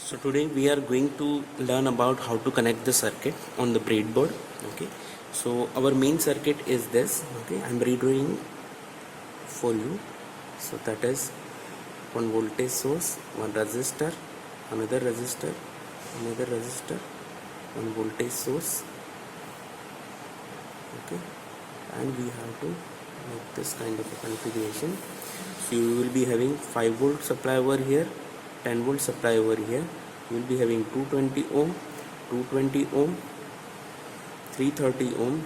So today we are going to learn about how to connect the circuit on the breadboard. Okay, so our main circuit is this. Okay, I'm redrawing for you. So that is one voltage source, one resistor, another resistor, another resistor, one voltage source. Okay, and we have to make this kind of a configuration. So you will be having 5-volt supply over here, 10-volt supply over here. You will be having 220 ohm, 220 ohm, 330 ohm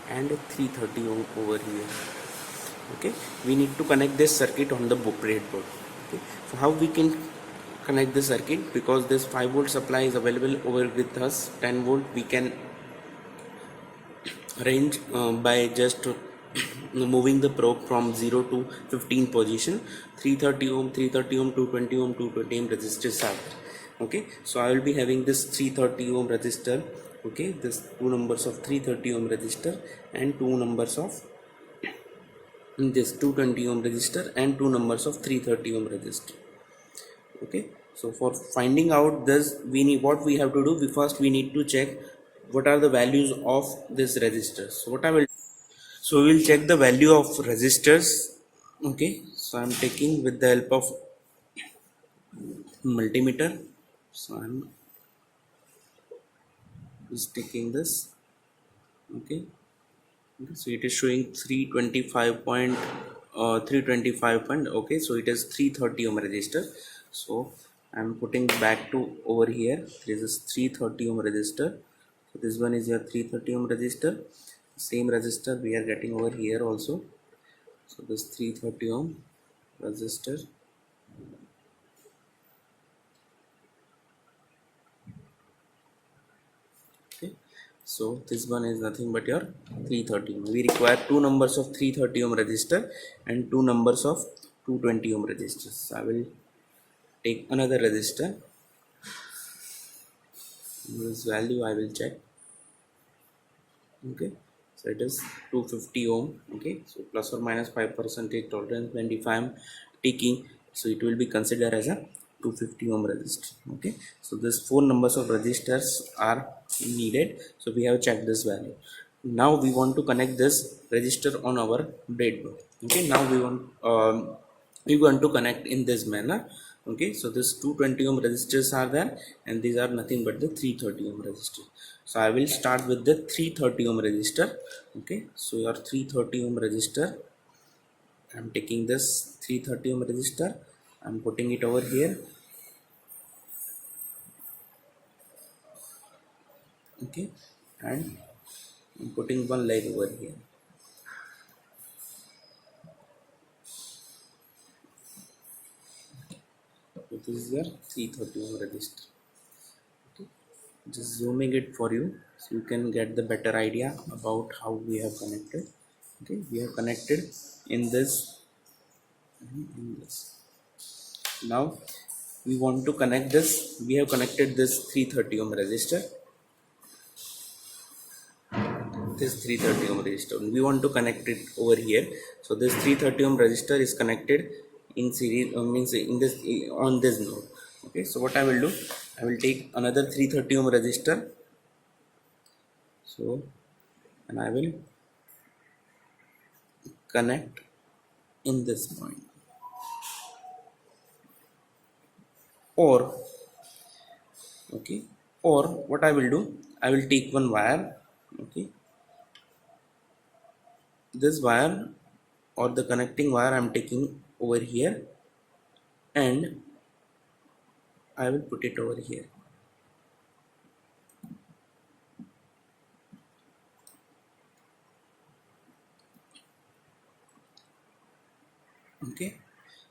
and 330 ohm over here. Okay, we need to connect this circuit on the breadboard. Okay, so how we can connect the circuit, because this 5-volt supply is available over with us, 10-volt we can range by just moving the probe from 0 to 15 position. 330 ohm, 330 ohm, 220 ohm, 220 ohm resistors are there. Okay, so I will be having this 330 ohm resistor. Okay, this two numbers of 330 ohm resistor and two numbers of this 220 ohm resistor and two numbers of 330 ohm resistor. Okay, so for finding out this, we need, what we have to do, we first we need to check what are the values of this resistors. So what I will, so we will check the value of resistors. Okay, so I'm taking with the help of multimeter. So I'm just taking this. Okay, so it is showing 325 point 325 point. Okay, so it is 330 ohm resistor. So I'm putting back to over here. This is 330 ohm resistor. So this one is your 330 ohm resistor. Same resistor we are getting over here also. So this 330 ohm resistor. Okay, so this one is nothing but your 330 ohm. We require two numbers of 330 ohm resistor and two numbers of 220 ohm resistors. So I will take another resistor. This value I will check. Okay, so it is 250 ohm. Okay, so plus or minus 5% tolerance. And if I am taking, so it will be considered as a 250 ohm resistor. Okay, so this four numbers of resistors are needed. So we have checked this value. Now we want to connect this resistor on our breadboard. Okay, now we want to connect in this manner. Okay, so this 220 ohm resistors are there and these are nothing but the 330 ohm resistor. So I will start with the 330 ohm resistor. Okay, so your 330 ohm resistor, I'm taking this 330 ohm resistor, I'm putting it over here. Okay, and I'm putting one leg over here. So this is your 330 ohm resistor. Okay, just zooming it for you so you can get the better idea about how we have connected. Okay, we have connected in this and in this. Now we want to connect this, we have connected this 330 ohm resistor, this 330 ohm resistor, we want to connect it over here. So this 330 ohm resistor is connected in series, means in this, on this node. Okay, so what I will do, I will take another 330 ohm resistor. So and I will connect in this point, or okay, or what I will do, I will take one wire. Okay, this wire or the connecting wire I'm taking over here and I will put it over here. Okay,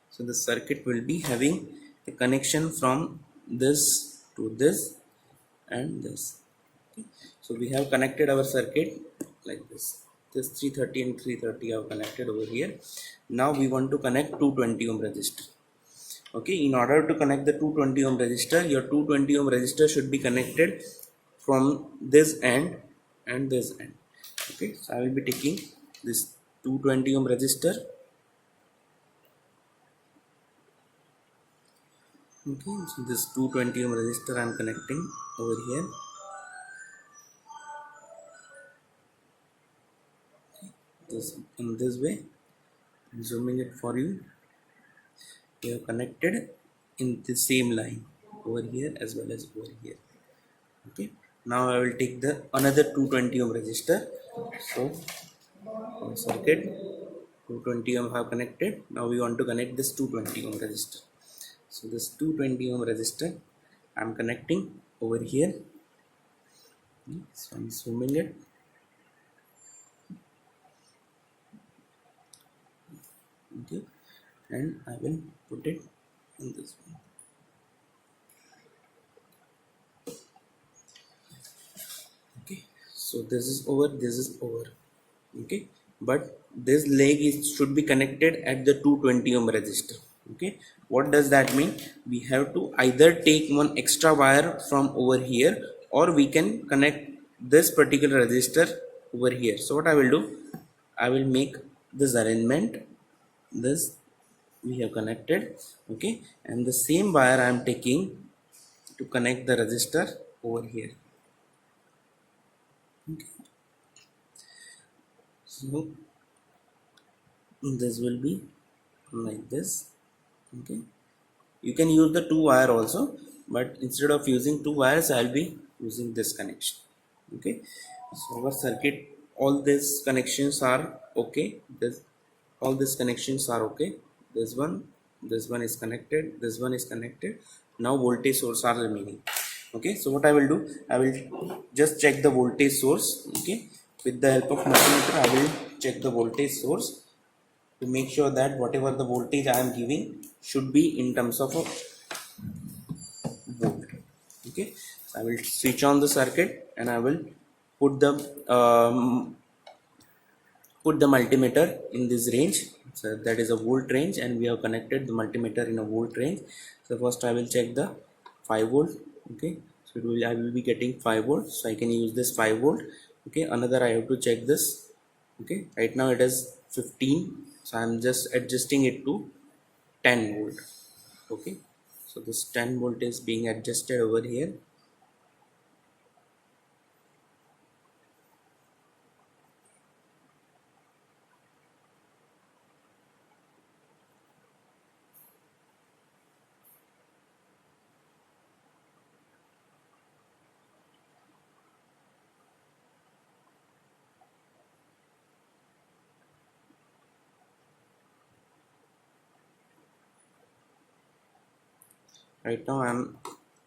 so the circuit will be having a connection from this to this and this. Okay, so we have connected our circuit like this. This 330 and 330 are connected over here. Now we want to connect 220 ohm resistor. Okay, in order to connect the 220 ohm resistor, your 220 ohm resistor should be connected from this end and this end. Okay, so I will be taking this 220 ohm resistor. Okay, so this 220 ohm resistor I am connecting over here. This in this way, zooming it for you. We have connected in the same line over here as well as over here. Okay, now I will take the another 220 ohm resistor. So on circuit 220 ohm have connected. Now we want to connect this 220 ohm resistor. So this 220 ohm resistor I am connecting over here. So I'm zooming it. Okay, and I will put it in this one. Okay, so this is over, this is over. Okay, but this leg is should be connected at the 220 ohm resistor. Okay, what does that mean? We have to either take one extra wire from over here, or we can connect this particular resistor over here. So what I will do, I will make this arrangement. This we have connected. Okay, and the same wire I am taking to connect the resistor over here. Okay, so this will be like this. Okay, you can use the two wire also, but instead of using two wires I'll be using this connection. Okay, so our circuit, all these connections are okay. This all these connections are okay. This one is connected, this one is connected. Now voltage source are remaining. Okay, so what I will do, I will just check the voltage source. Okay, with the help of multimeter I will check the voltage source to make sure that whatever the voltage I am giving should be in terms of a volt. Okay, so I will switch on the circuit and I will put the um, put the multimeter in this range. So that is a volt range, and we have connected the multimeter in a volt range. So first I will check the 5 volt. Okay, so I will be getting 5 volt, so I can use this 5 volt. Okay, another I have to check this. Okay, right now it is 15, so I'm just adjusting it to 10 volt. Okay, so this 10 volt is being adjusted over here. Right now I'm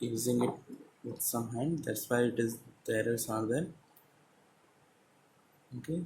using it with some hand, that's why it is the errors are there. Okay,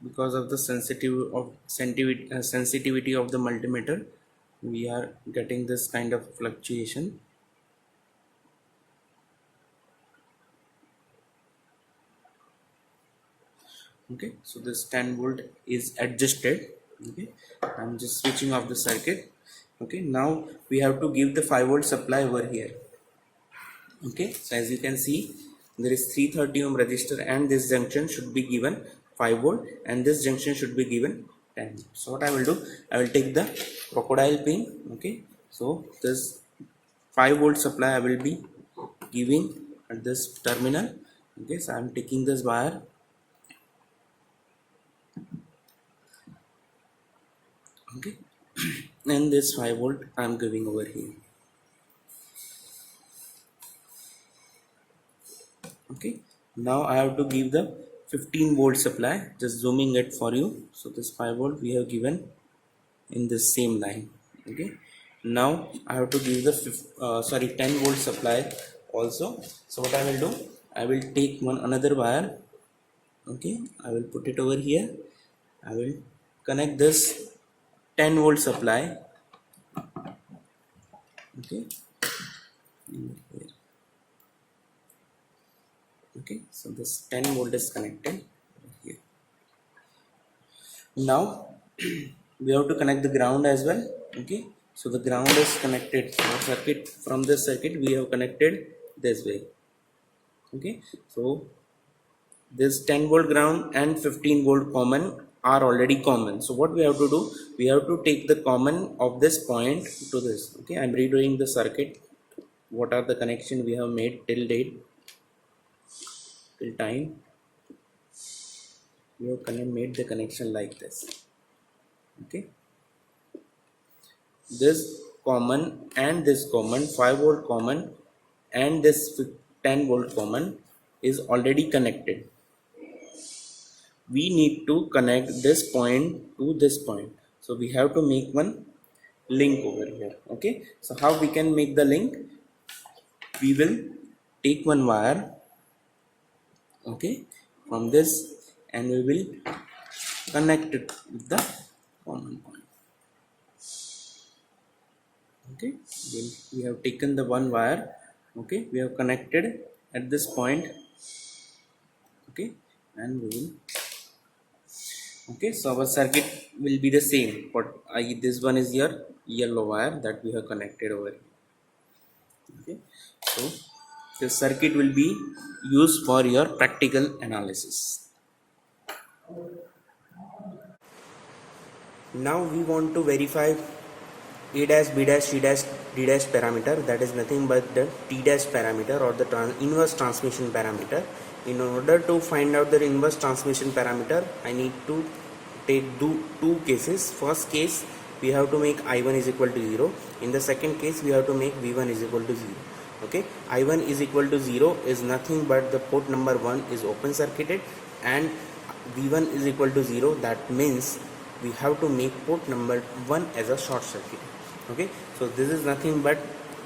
because of the sensitivity of the multimeter, we are getting this kind of fluctuation. Okay, so this 10 volt is adjusted. Okay, I'm just switching off the circuit. Okay, now we have to give the 5 volt supply over here. Okay, so as you can see, there is 330 ohm resistor, and this junction should be given 5 volt, and this junction should be given 10 volt. So what I will do, I will take the crocodile pin. Okay, so this 5 volt supply I will be giving at this terminal. Okay, so I am taking this wire. Okay, and this 5 volt I am giving over here. Okay, now I have to give the 15 volt supply, just zooming it for you. So this 5 volt we have given in the same line. Okay, now I have to give the 10 volt supply also. So what I will do, I will take one another wire. Okay, I will put it over here. I will connect this 10 volt supply. Okay, okay, so this 10 volt is connected here. Now we have to connect the ground as well. Okay, so the ground is connected, our circuit, from this circuit we have connected this way. Okay, so this 10 volt ground and 15 volt common are already common. So what we have to do, we have to take the common of this point to this. Okay, I'm redoing the circuit. What are the connection we have made till date, till time? We have made the connection like this. Okay, this common and this common, 5 volt common and this 10 volt common is already connected. We need to connect this point to this point, so we have to make one link over here. Okay, so how we can make the link? We will take one wire, okay, from this, and we will connect it with the common point. Okay, then we have taken the one wire, okay, we have connected at this point. Okay, and we will, okay, so our circuit will be the same, but this one is your yellow wire that we have connected over here. Okay, so the circuit will be used for your practical analysis. Now we want to verify a dash, b dash, c dash, d dash parameter, that is nothing but the t dash parameter or the inverse transmission parameter. In order to find out the inverse transmission parameter, I need to take two cases. First case, we have to make I1 is equal to 0. In the second case, we have to make V1 is equal to 0. Okay, I1 is equal to 0 is nothing but the port number 1 is open circuited, and V1 is equal to 0, that means we have to make port number 1 as a short circuit. Okay, so this is nothing but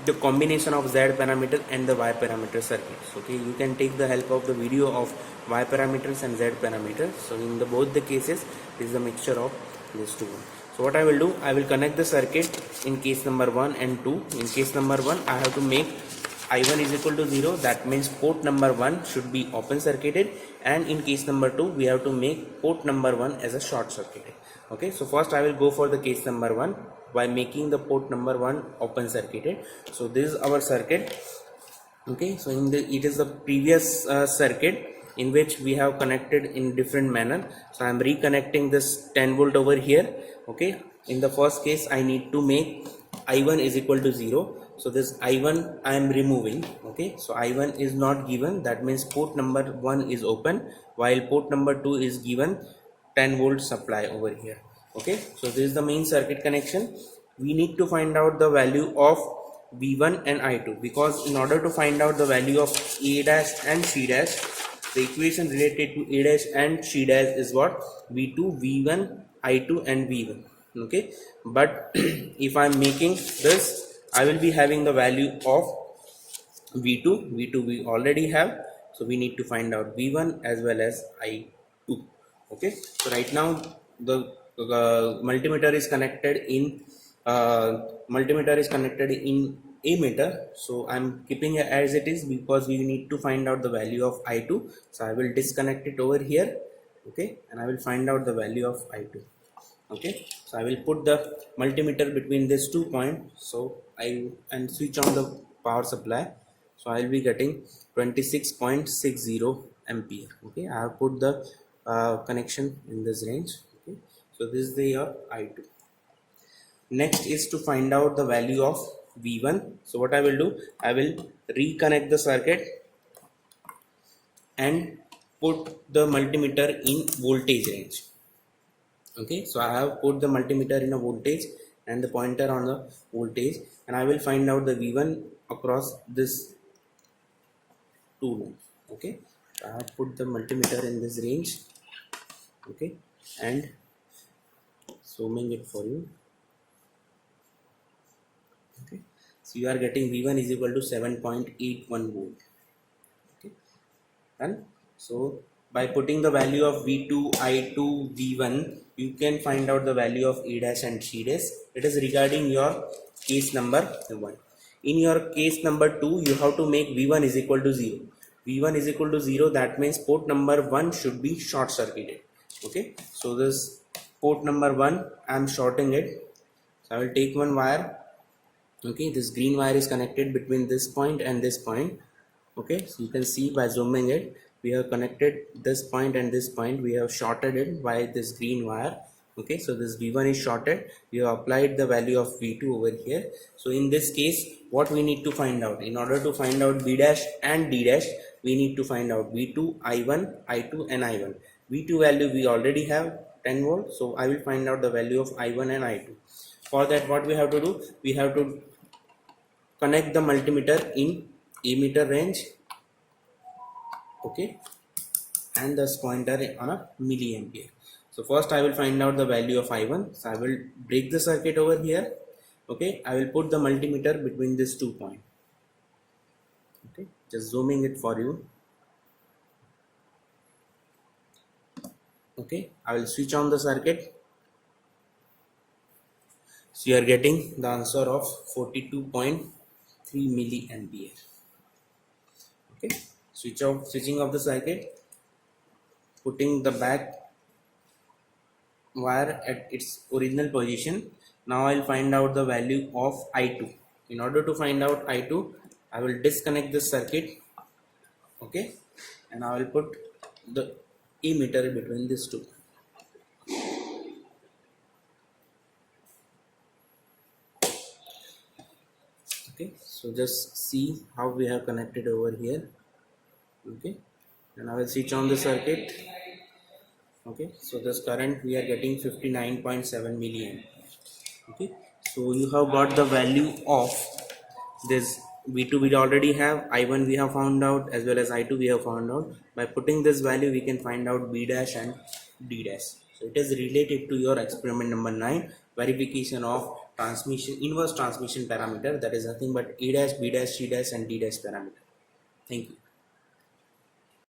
the combination of Z parameter and the Y parameter circuits. Okay, you can take the help of the video of Y parameters and Z parameters. So in the both the cases, this is a mixture of these two. So what I will do, I will connect the circuit in case number 1 and 2. In case number 1, I have to make I1 is equal to 0, that means port number 1 should be open circuited, and in case number 2, we have to make port number 1 as a short circuited. Okay, so first I will go for the case number 1 by making the port number 1 open circuited. So this is our circuit. Okay, so it is the previous circuit in which we have connected in different manner. So I am reconnecting this 10 volt over here. Okay, in the first case I need to make I1 is equal to 0. So this I1 I am removing. Okay, so I1 is not given, that means port number 1 is open, while port number 2 is given 10 volt supply over here. Okay, so this is the main circuit connection. We need to find out the value of V1 and I2, because in order to find out the value of A dash and C dash, the equation related to A dash and C dash is what? V2, V1, I2 and V1. Okay, but if I am making this, I will be having the value of V2. V2 we already have, so we need to find out V1 as well as I2. Okay, so right now the multimeter is connected in ammeter, so I'm keeping it as it is because we need to find out the value of I2. So I will disconnect it over here. Okay, and I will find out the value of I2. Okay, so I will put the multimeter between these 2 points, so and switch on the power supply. So I will be getting 26.60 ampere. Okay, I have put the connection in this range. Okay, so this is the your I2. Next is to find out the value of V1. So what I will do, I will reconnect the circuit and put the multimeter in voltage range. Okay, so I have put the multimeter in a voltage and the pointer on the voltage, and I will find out the V1 across this two lines. Okay, so I have put the multimeter in this range. Okay, and zooming it for you. Okay, so you are getting V1 is equal to 7.81 volt. Okay, and so by putting the value of V2, I2, V1, you can find out the value of A dash and C dash. It is regarding your case number 1. In your case number 2, you have to make V1 is equal to 0. V1 is equal to 0, that means port number 1 should be short circuited. Okay, so this port number 1, I am shorting it. So I will take one wire. Okay, this green wire is connected between this point and this point. Okay, so you can see by zooming it, we have connected this point and this point, we have shorted it by this green wire. Okay, so this V1 is shorted, we have applied the value of V2 over here. So in this case, what we need to find out, in order to find out B dash and D dash, we need to find out V2, I1, I2 and I1. V2 value we already have 10 volt, so I will find out the value of I1 and I2. For that, what we have to do, we have to connect the multimeter in ammeter range, okay, and this pointer on a milliampere. So first I will find out the value of I1. So I will break the circuit over here. Okay, I will put the multimeter between these 2 points. Okay, just zooming it for you. Okay, I will switch on the circuit. So you are getting the answer of 42.3 milliampere. Okay, switching off the circuit, putting the back wire at its original position. Now I'll find out the value of I2. In order to find out I2, I will disconnect this circuit. Okay, and I will put the ammeter between these two. Okay, so just see how we have connected over here. Okay, and I will switch on the circuit. Okay, so this current we are getting 59.7 milliamp. Okay, so you have got the value of this V2 we already have, I1 we have found out, as well as I2 we have found out. By putting this value, we can find out B dash and D dash. So it is related to your experiment number 9, verification of inverse transmission parameter, that is nothing but A dash, B dash, C dash and D dash parameter. Thank you.